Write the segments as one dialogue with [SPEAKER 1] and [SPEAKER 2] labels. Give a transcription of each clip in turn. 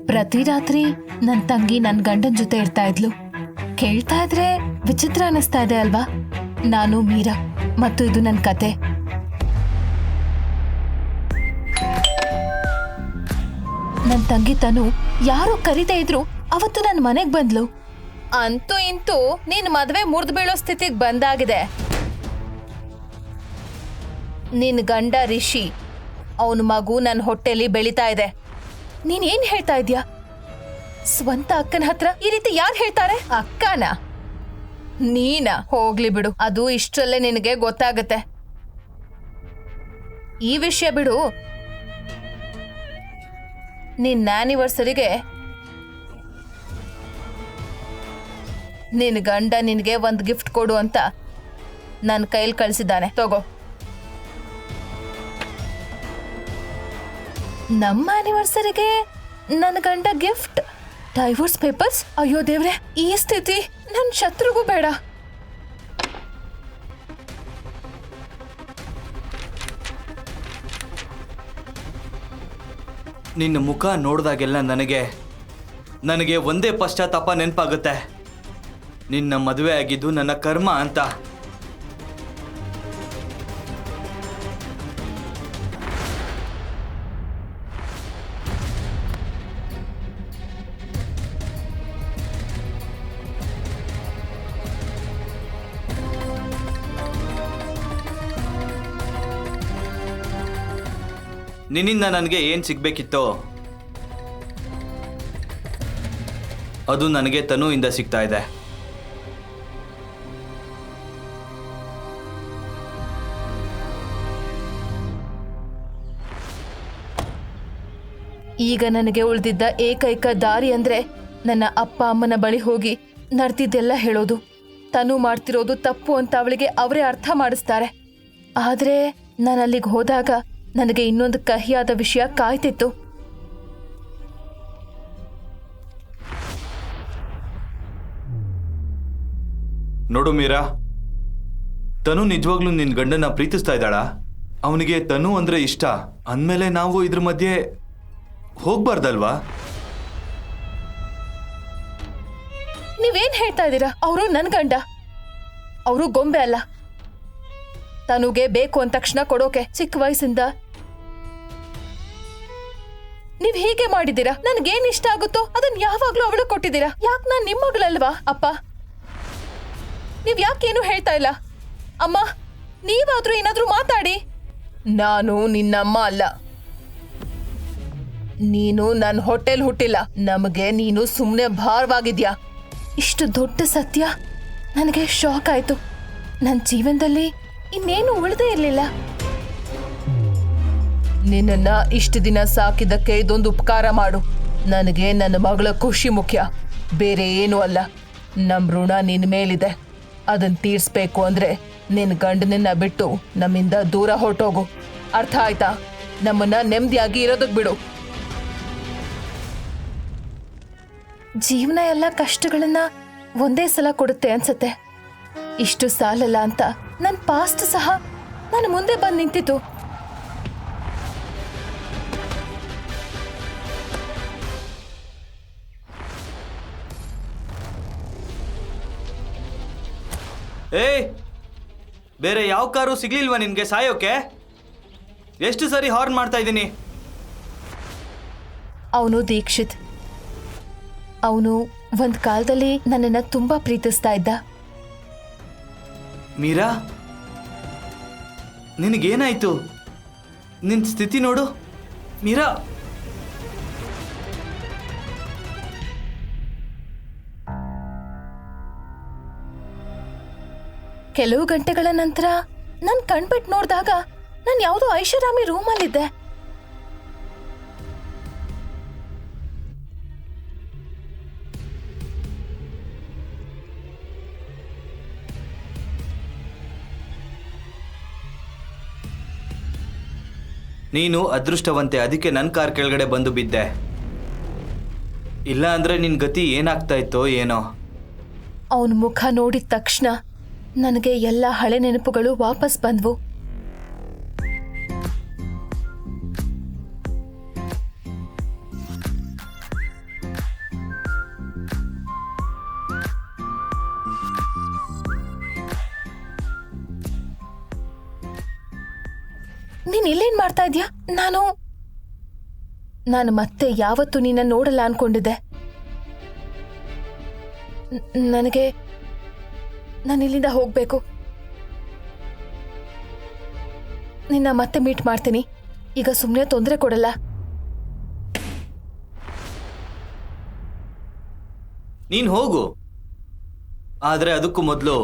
[SPEAKER 1] ಪ್ರತಿ ರಾತ್ರಿ ನನ್ ತಂಗಿ ನನ್ ಗಂಡನ್ ಜೊತೆ ಇರ್ತಾ ಇದ್ಲು. ಕೇಳ್ತಾ ಇದ್ರೆ ವಿಚಿತ್ರ ಅನಿಸ್ತಾ ಇದೆ ಅಲ್ವಾ? ನಾನು ಮೀರಾ ಮತ್ತು ಇದು ನನ್ ಕತೆ. ನನ್ ತಂಗಿ ತನು ಯಾರು ಕರೀತಾ ಇದ್ರು ಅವತ್ತು ನನ್ ಮನೆಗ್ ಬಂದ್ಲು. ಅಂತೂ ಇಂತೂ ನೀನ್ ಮದ್ವೆ ಮುರಿದು ಬೀಳೋ ಸ್ಥಿತಿಗೆ ಬಂದಾಗಿದೆ. ನಿನ್ ಗಂಡ ರಿಷಿ, ಅವನ ಮಗು ನನ್ನ ಹೊಟ್ಟೆಲಿ ಬೆಳೀತಾ ಇದೆ. ನೀನ್ ಏನ್ ಹೇಳ್ತಾ ಇದ್ಯಾ? ಸ್ವಂತ ಅಕ್ಕನ ಹತ್ರ ಈ ರೀತಿ ಯಾರು ಹೇಳ್ತಾರೆ? ಅಕ್ಕನ ನೀನ? ಹೋಗ್ಲಿ ಬಿಡು, ಅದು ಇಷ್ಟರಲ್ಲೇ ನಿನಗೆ ಗೊತ್ತಾಗತ್ತೆ. ಈ ವಿಷಯ ಬಿಡು, ನಿನ್ನ ಆನಿವರ್ಸರಿಗೆ ನಿನ್ ಗಂಡ ನಿನಗೆ ಒಂದು ಗಿಫ್ಟ್ ಕೊಡು ಅಂತ ನನ್ನ ಕೈಲಿ ಕಳಿಸಿದ್ದಾನೆ. ತಗೋ. ನಮ್ಮ ಆನಿವರ್ಸರಿಗೆ ನನ್ನ ಗಂಡ ಗಿಫ್ಟ್? Divorce papers? ಅಯ್ಯೋ ದೇವ್ರೆ, ಈ ಸ್ಥಿತಿ ನನ್ನ ಶತ್ರುಗೂ ಬೇಡ.
[SPEAKER 2] ನಿನ್ನ ಮುಖ ನೋಡಿದಾಗೆಲ್ಲ ನನಗೆ ಒಂದೇ ಪಶ್ಚಾತ್ತಾಪ ನೆನಪಾಗುತ್ತೆ. ನಿನ್ನ ಮದುವೆ ಆಗಿದ್ದು ನನ್ನ ಕರ್ಮ ಅಂತ. ನಿನ್ನಿಂದ ನನಗೆ ಏನು ಸಿಗ್ಬೇಕಿತ್ತೋ ಅದು ನನಗೆ ತನುವಿಂದ ಸಿಗ್ತಾ ಇದೆ.
[SPEAKER 1] ಈಗ ನನಗೆ ಉಳಿದಿದ್ದ ಏಕೈಕ ದಾರಿ ಅಂದ್ರೆ ನನ್ನ ಅಪ್ಪ ಅಮ್ಮನ ಬಳಿ ಹೋಗಿ ನಡೆದಿದ್ದೆಲ್ಲ ಹೇಳೋದು. ತನು ಮಾಡ್ತಿರೋದು ತಪ್ಪು ಅಂತ ಅವಳಿಗೆ ಅವರೇ ಅರ್ಥ ಮಾಡಿಸ್ತಾರೆ. ಆದ್ರೆ ನಾನು ಅಲ್ಲಿಗೆ ಹೋದಾಗ ನನಗೆ ಇನ್ನೊಂದು ಕಹಿಯಾದ ವಿಷಯ ಕಾಯ್ತಿತ್ತು.
[SPEAKER 2] ನೋಡು ಮೀರಾ, ತನು ನಿಜವಾಗ್ಲೂ ನಿನ್ನ ಗಂಡನ ಪ್ರೀತಿಸ್ತಾ ಇದ್ದಾಳ? ಅವನಿಗೆ ತನು ಅಂದ್ರೆ ಇಷ್ಟ ಅಂದಮೇಲೆ ನಾವು ಇದ್ರ ಮಧ್ಯೆ ಹೋಗ್ಬಾರ್ದಲ್ವಾ?
[SPEAKER 1] ನೀವೇನ್ ಹೇಳ್ತಾ ಇದ್ದೀರಾ? ಅವರು ನನ್ ಗಂಡ, ಅವರು ಗೊಂಬೆ ಅಲ್ಲ. ತನುಗೆ ಬೇಕು ಅಂದ ತಕ್ಷಣ ಕೊಡೋಕೆ ಚಿಕ್ಕ ವಯಸ್ಸಿಂದ ನೀವ್ ಹೀಗೆ ಮಾಡಿದ್ದೀರಾ. ನನ್ಗೇನ್ ಇಷ್ಟ ಆಗುತ್ತೋ ಅದನ್ನ ಯಾವಾಗ್ಲೂ ಅವಳು ಕೊಟ್ಟಿದ್ದೀರಾ. ಯಾಕೆ ನಾನ್ ನಿಮ್ಮ ಮಗಳಲ್ವಾ? ಅಪ್ಪ, ನೀವ್ ಯಾಕೇನು ಹೇಳ್ತಾ ಇಲ್ಲ? ಅಮ್ಮ, ನೀವಾದ್ರೂ ಏನಾದ್ರೂ ಮಾತಾಡಿ. ನಾನು ನಿನ್ನಮ್ಮ ಅಲ್ಲ. ನೀನು ನನ್ನ ಹೊಟ್ಟೆಲ್ ಹುಟ್ಟಿಲ್ಲ. ನಮಗೆ ನೀನು ಸುಮ್ಮನೆ ಭಾರವಾಗಿದ್ಯಾ. ಇಷ್ಟು ದೊಡ್ಡ ಸತ್ಯ ನನಗೆ ಶಾಕ್ ಆಯ್ತು. ನನ್ನ ಜೀವನದಲ್ಲಿ ಇನ್ನೇನು ಉಳಿದೇ ಇರಲಿಲ್ಲ. ನಿನ್ನನ್ನ ಇಷ್ಟು ದಿನ ಸಾಕಿದ್ದಕ್ಕೆ ಇದೊಂದು ಉಪಕಾರ ಮಾಡು. ನನಗೆ ನನ್ನ ಮಗಳ ಖುಷಿ ಮುಖ್ಯ, ಬೇರೆ ಏನೂ ಅಲ್ಲ. ನಮ್ಮ ಋಣ ನಿನ್ನ ಮೇಲಿದೆ. ಅದನ್ನ ತೀರ್ಸ್ಬೇಕು ಅಂದ್ರೆ ನಿನ್ನ ಗಂಡನನ್ನ ಬಿಟ್ಟು ನಮ್ಮಿಂದ ದೂರ ಹೊರಟೋಗು. ಅರ್ಥ ಆಯ್ತಾ? ನಮ್ಮನ್ನ ನೆಮ್ಮದಿಯಾಗಿ ಇರೋದಕ್ಕೆ ಬಿಡು. ಜೀವನ ಎಲ್ಲ ಕಷ್ಟಗಳನ್ನ ಒಂದೇ ಸಲ ಕೊಡುತ್ತೆ ಅನ್ಸತ್ತೆ. ಇಷ್ಟು ಸಾಲಲ್ಲ ಅಂತ ನನ್ನ ಪಾಸ್ಟ್ ಸಹ ನನ್ನ ಮುಂದೆ ಬಂದು ನಿಂತಿತ್ತು.
[SPEAKER 2] ಏಯ್, ಬೇರೆ ಯಾವ ಕಾರು ಸಿಗ್ಲಿಲ್ವಾ ನಿನ್ಗೆ ಸಾಯೋಕೆ? ಎಷ್ಟು ಸರಿ ಹಾರ್ನ್ ಮಾಡ್ತಾ ಇದ್ದೀನಿ.
[SPEAKER 1] ಅವನು ದೀಕ್ಷಿತ್. ಅವನು ಒಂದ್ ಕಾಲದಲ್ಲಿ ನನ್ನನ್ನ ತುಂಬಾ ಪ್ರೀತಿಸ್ತಾ ಇದ್ದ.
[SPEAKER 2] ಮೀರಾ, ನಿನಗೇನಾಯ್ತು? ನಿನ್ ಸ್ಥಿತಿ ನೋಡು ಮೀರಾ.
[SPEAKER 1] ಕೆಲವು ಗಂಟೆಗಳ ನಂತರ ನಾನ್ ಕಣ್ಬಿಟ್ಟು ನೋಡಿದಾಗ ನಾನು ಯಾವುದೋ ಐಷಾರಾಮಿ ರೂಮಲ್ಲಿದ್ದೆ.
[SPEAKER 2] ನೀನು ಅದೃಷ್ಟವಂತೆ, ಅದಕ್ಕೆ ನನ್ನ ಕಾರ್ ಕೆಳಗಡೆ ಬಂದು ಬಿದ್ದೆ. ಇಲ್ಲ ಅಂದ್ರೆ ನಿನ್ ಗತಿ ಏನಾಗ್ತಾ ಇತ್ತೋ ಏನೋ.
[SPEAKER 1] ಅವನ ಮುಖ ನೋಡಿದ ತಕ್ಷಣ ನನಗೆ ಎಲ್ಲ ಹಳೆ ನೆನಪುಗಳು ವಾಪಸ್ ಬಂದ್ವು. ನೀನ್ ಇಲ್ಲೇನ್ ಮಾಡ್ತಾ ಇದ್ಯಾ? ನಾನು ಮತ್ತೆ ಯಾವತ್ತೂ ನಿನ್ನ ನೋಡಲ್ಲ ಅನ್ಕೊಂಡಿದ್ದೆ. ನಾನು ಇಲ್ಲಿಂದ ಹೋಗ್ಬೇಕು. ನಿನ್ನ ಮತ್ತೆ ಮೀಟ್ ಮಾಡ್ತೀನಿ. ಈಗ ಸುಮ್ಮನೆ ತೊಂದರೆ ಕೊಡಲ್ಲ.
[SPEAKER 2] ನೀನ್ ಹೋಗು, ಆದ್ರೆ ಅದಕ್ಕೂ ಮೊದಲು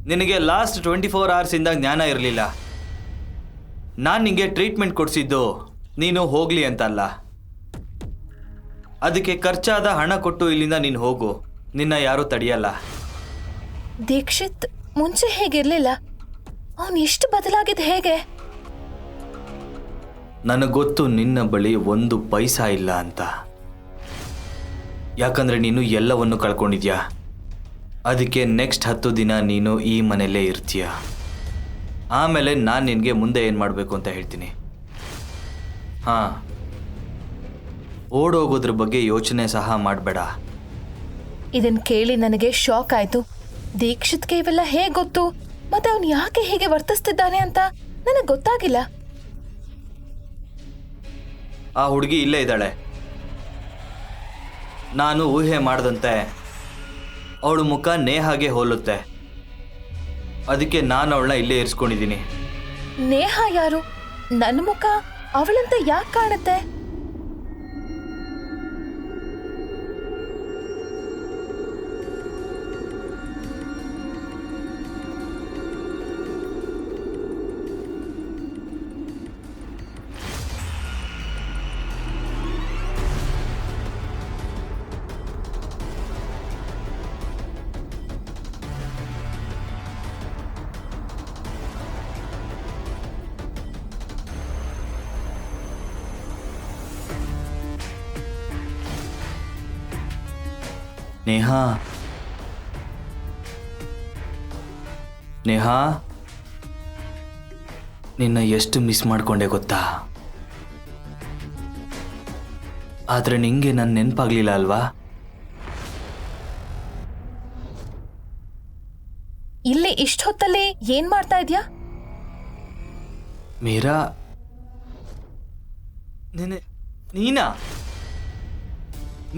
[SPEAKER 2] ನಿನಗೆ ಲಾಸ್ಟ್ 24 hours ಇಂದ ಜ್ಞಾನ ಇರಲಿಲ್ಲ. ನಾನು ನಿಂಗೆ ಟ್ರೀಟ್ಮೆಂಟ್ ಕೊಡಿಸಿದ್ದು ನೀನು ಹೋಗ್ಲಿ ಅಂತ ಅಲ್ಲ, ಅದಕ್ಕೆ ಖರ್ಚಾದ ಹಣ ಕೊಟ್ಟು ಇಲ್ಲಿಂದ ನೀನು ಹೋಗು. ನಿನ್ನ ಯಾರೂ ತಡೆಯಲ್ಲ.
[SPEAKER 1] ದೀಕ್ಷಿತ್ ಮುಂಚೆ ಹೇಗಿರ್ಲಿಲ್ಲ, ಅವನು ಎಷ್ಟು ಬದಲಾಗಿದ್ದು ಹೇಗೆ?
[SPEAKER 2] ನನಗೊತ್ತು ನಿನ್ನ ಬಳಿ 1 ಪೈಸಾ ಇಲ್ಲ ಅಂತ. ಯಾಕಂದ್ರೆ ನೀನು ಎಲ್ಲವನ್ನು ಕಳ್ಕೊಂಡಿದ್ಯಾ. ಅದಕ್ಕೆ ನೆಕ್ಸ್ಟ್ 10 ದಿನ ನೀನು ಈ ಮನೆಯಲ್ಲೇ ಇರ್ತೀಯ. ಆಮೇಲೆ ನಾನು ನಿನಗೆ ಮುಂದೆ ಏನು ಮಾಡಬೇಕು ಅಂತ ಹೇಳ್ತೀನಿ. ಹಾಂ, ಓಡೋಗೋದ್ರ ಬಗ್ಗೆ ಯೋಚನೆ ಸಹ ಮಾಡಬೇಡ.
[SPEAKER 1] ಇದನ್ ಕೇಳಿ ನನಗೆ ಶಾಕ್ ಆಯ್ತು. ದೀಕ್ಷಿತ್ಗೆ ಇವೆಲ್ಲ ಹೇಗೆ ಗೊತ್ತು? ಮತ್ತೆ ಅವನು ಯಾಕೆ ಹೀಗೆ ವರ್ತಿಸ್ತಿದ್ದಾನೆ ಅಂತ ನನಗೆ ಗೊತ್ತಾಗಿಲ್ಲ.
[SPEAKER 2] ಆ ಹುಡುಗಿ ಇಲ್ಲೇ ಇದ್ದಾಳೆ. ನಾನು ಊಹೆ ಮಾಡದಂತೆ ಅವಳು ಮುಖ ನೇಹಾಗೆ ಹೋಲುತ್ತೆ. ಅದಕ್ಕೆ ನಾನು ಅವಳನ್ನ ಇಲ್ಲೇ ಇರಿಸ್ಕೊಂಡಿದ್ದೀನಿ.
[SPEAKER 1] ನೇಹ ಯಾರು? ನನ್ನ ಮುಖ ಅವಳಂತ ಯಾಕೆ ಕಾಣುತ್ತೆ?
[SPEAKER 2] ನೇಹಾ, ನೇಹಾ, ನಿನ್ನ ಎಷ್ಟು ಮಿಸ್ ಮಾಡ್ಕೊಂಡೆ ಗೊತ್ತಾ? ಆದ್ರೆ ನಿಂಗೆ ನನ್ನ ನೆನಪಾಗ್ಲಿಲ್ಲ ಅಲ್ವಾ?
[SPEAKER 1] ಇಲ್ಲಿ ಇಷ್ಟ ಹೊತ್ತಲ್ಲಿ ಏನ್ ಮಾಡ್ತಾ ಇದ್ಯಾ?
[SPEAKER 2] ಮೀರಾ, ನೀನಾ?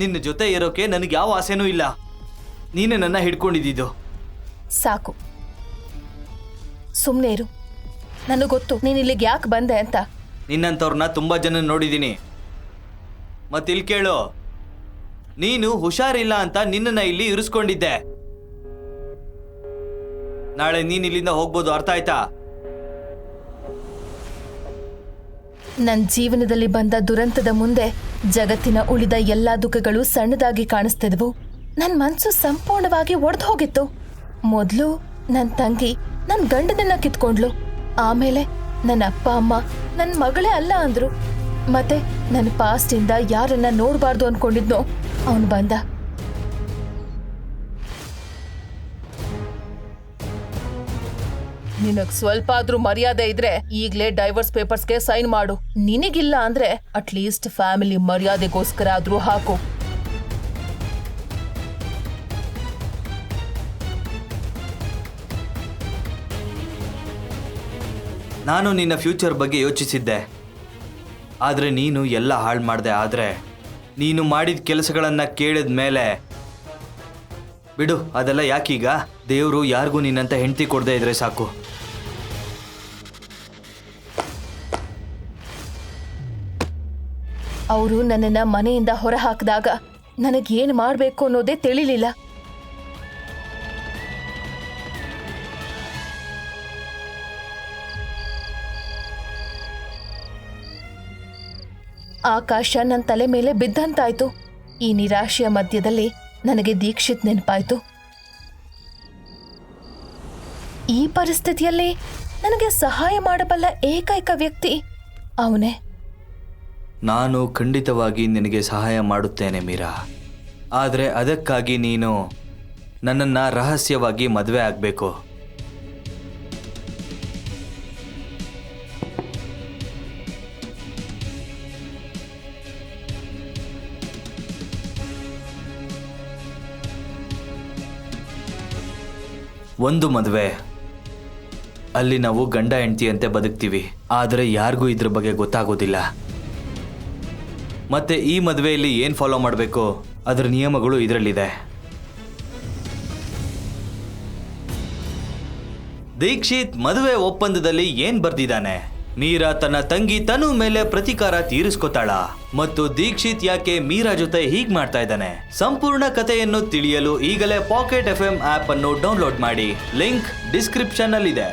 [SPEAKER 2] ನಿನ್ನ ಜೊತೆ ಇರೋಕೆ ನನಗೆ ಯಾವ ಆಸೆನೂ ಇಲ್ಲ. ನೀನೇ ನನ್ನ ಹಿಡ್ಕೊಂಡಿದ್ದು.
[SPEAKER 1] ಸಾಕು, ಸುಮ್ಮನೆ ಇರು. ನನಗೆ ಗೊತ್ತು ನೀನು ಇಲ್ಲಿಗೆ ಯಾಕೆ ಬಂದೆ ಅಂತ.
[SPEAKER 2] ನಿನ್ನಂಥವ್ರನ್ನ ತುಂಬಾ ಜನ ನೋಡಿದ್ದೀನಿ. ಮತ್ತಿಲ್ಲಿ ಕೇಳು, ನೀನು ಹುಷಾರಿಲ್ಲ ಅಂತ ನಿನ್ನನ್ನ ಇಲ್ಲಿ ಇರಿಸ್ಕೊಂಡಿದ್ದೆ. ನಾಳೆ ನೀನ್ ಇಲ್ಲಿಂದ ಹೋಗ್ಬೋದು, ಅರ್ಥ ಆಯ್ತಾ?
[SPEAKER 1] ನನ್ನ ಜೀವನದಲ್ಲಿ ಬಂದ ದುರಂತದ ಮುಂದೆ ಜಗತ್ತಿನ ಉಳಿದ ಎಲ್ಲಾ ದುಃಖಗಳು ಸಣ್ಣದಾಗಿ ಕಾಣಿಸ್ತಿದ್ವು. ನನ್ನ ಮನಸ್ಸು ಸಂಪೂರ್ಣವಾಗಿ ಒಡೆದು ಹೋಗಿತ್ತು. ಮೊದಲು ನನ್ನ ತಂಗಿ ನನ್ನ ಗಂಡನನ್ನ ಕಿತ್ಕೊಂಡ್ಲು. ಆಮೇಲೆ ನನ್ನ ಅಪ್ಪ ಅಮ್ಮ ನನ್ನ ಮಗಳೇ ಅಲ್ಲ ಅಂದ್ರು. ಮತ್ತೆ ನನ್ನ ಪಾಸ್ಟಿಂದ ಯಾರನ್ನ ನೋಡಬಾರ್ದು ಅನ್ಕೊಂಡಿದ್ನೋ ಅವನು ಬಂದ. ನಿನಗ್ ಸ್ವಲ್ಪ ಆದ್ರೂ ಮರ್ಯಾದೆ ಇದ್ರೆ ಈಗ್ಲೇ ಡೈವರ್ಸ್ ಪೇಪರ್ಸ್ಗೆ ಸೈನ್ ಮಾಡು. ನಿನಗಿಲ್ಲ ಅಂದ್ರೆ ಅಟ್ಲೀಸ್ಟ್ ಫ್ಯಾಮಿಲಿ ಮರ್ಯಾದೆಗೋಸ್ಕರ ಆದ್ರೂ ಹಾಕು.
[SPEAKER 2] ನಾನು ನಿನ್ನ ಫ್ಯೂಚರ್ ಬಗ್ಗೆ ಯೋಚಿಸಿದ್ದೆ, ಆದ್ರೆ ನೀನು ಎಲ್ಲ ಹಾಳು ಮಾಡಿದೆ. ಆದ್ರೆ ನೀನು ಮಾಡಿದ ಕೆಲಸಗಳನ್ನ ಕೇಳಿದ ಮೇಲೆ ಬಿಡು, ಅದೆಲ್ಲ ಯಾಕೀಗ? ದೇವರು ಯಾರಿಗೂ ನಿನ್ನಂತ ಹೆಂಡತಿ ಕೊಡದೇ ಇದ್ರೆ ಸಾಕು.
[SPEAKER 1] ಅವರು ನನ್ನನ್ನ ಮನೆಯಿಂದ ಹೊರ ಹಾಕಿದಾಗ ನನಗೇನು ಮಾಡಬೇಕು ಅನ್ನೋದೇ ತಿಳಿಲಿಲ್ಲ. ಆಕಾಶ ನನ್ನ ತಲೆ ಮೇಲೆ ಬಿದ್ದಂತಾಯ್ತು. ಈ ನಿರಾಶೆಯ ಮಧ್ಯದಲ್ಲಿ ನನಗೆ ದೀಕ್ಷಿತ್ ನೆನಪಾಯ್ತು. ಈ ಪರಿಸ್ಥಿತಿಯಲ್ಲಿ ನನಗೆ ಸಹಾಯ ಮಾಡಬಲ್ಲ ಏಕೈಕ ವ್ಯಕ್ತಿ ಅವನೇ.
[SPEAKER 2] ನಾನು ಖಂಡಿತವಾಗಿ ನಿನಗೆ ಸಹಾಯ ಮಾಡುತ್ತೇನೆ ಮೀರಾ, ಆದರೆ ಅದಕ್ಕಾಗಿ ನೀನು ನನ್ನನ್ನು ರಹಸ್ಯವಾಗಿ ಮದುವೆ ಆಗಬೇಕು. ಒಂದು ಮದುವೆ, ಅಲ್ಲಿ ನಾವು ಗಂಡ ಹೆಂಡತಿಯಂತೆ ಬದುಕ್ತೀವಿ, ಆದರೆ ಯಾರಿಗೂ ಇದ್ರ ಬಗ್ಗೆ ಗೊತ್ತಾಗೋದಿಲ್ಲ. ಮತ್ತೆ ಈ ಮದುವೆಯಲ್ಲಿ ಏನು ಫಾಲೋ ಮಾಡಬೇಕು ಅದರ ನಿಯಮಗಳು ಇದರಲ್ಲಿದೆ. ದೀಕ್ಷಿತ್ ಮದುವೆ ಒಪ್ಪಂದದಲ್ಲಿ ಏನ್ ಬರ್ದಿದ್ದಾನೆ? ಮೀರಾ ತನ್ನ ತಂಗಿ ತನು ಮೇಲೆ ಪ್ರತೀಕಾರ ತೀರಿಸ್ಕೊತಾಳ ಮತ್ತು ದೀಕ್ಷಿತ್ ಯಾಕೆ ಮೀರಾ ಜೊತೆ ಹೀಗ್ ಮಾಡ್ತಾ ಇದ್ದಾನೆ? ಸಂಪೂರ್ಣ ಕಥೆಯನ್ನು ತಿಳಿಯಲು ಈಗಲೇ ಪಾಕೆಟ್ FM ಆಪ್ ಅನ್ನು ಡೌನ್ಲೋಡ್ ಮಾಡಿ. ಲಿಂಕ್ ಡಿಸ್ಕ್ರಿಪ್ಷನ್ ಅಲ್ಲಿದೆ.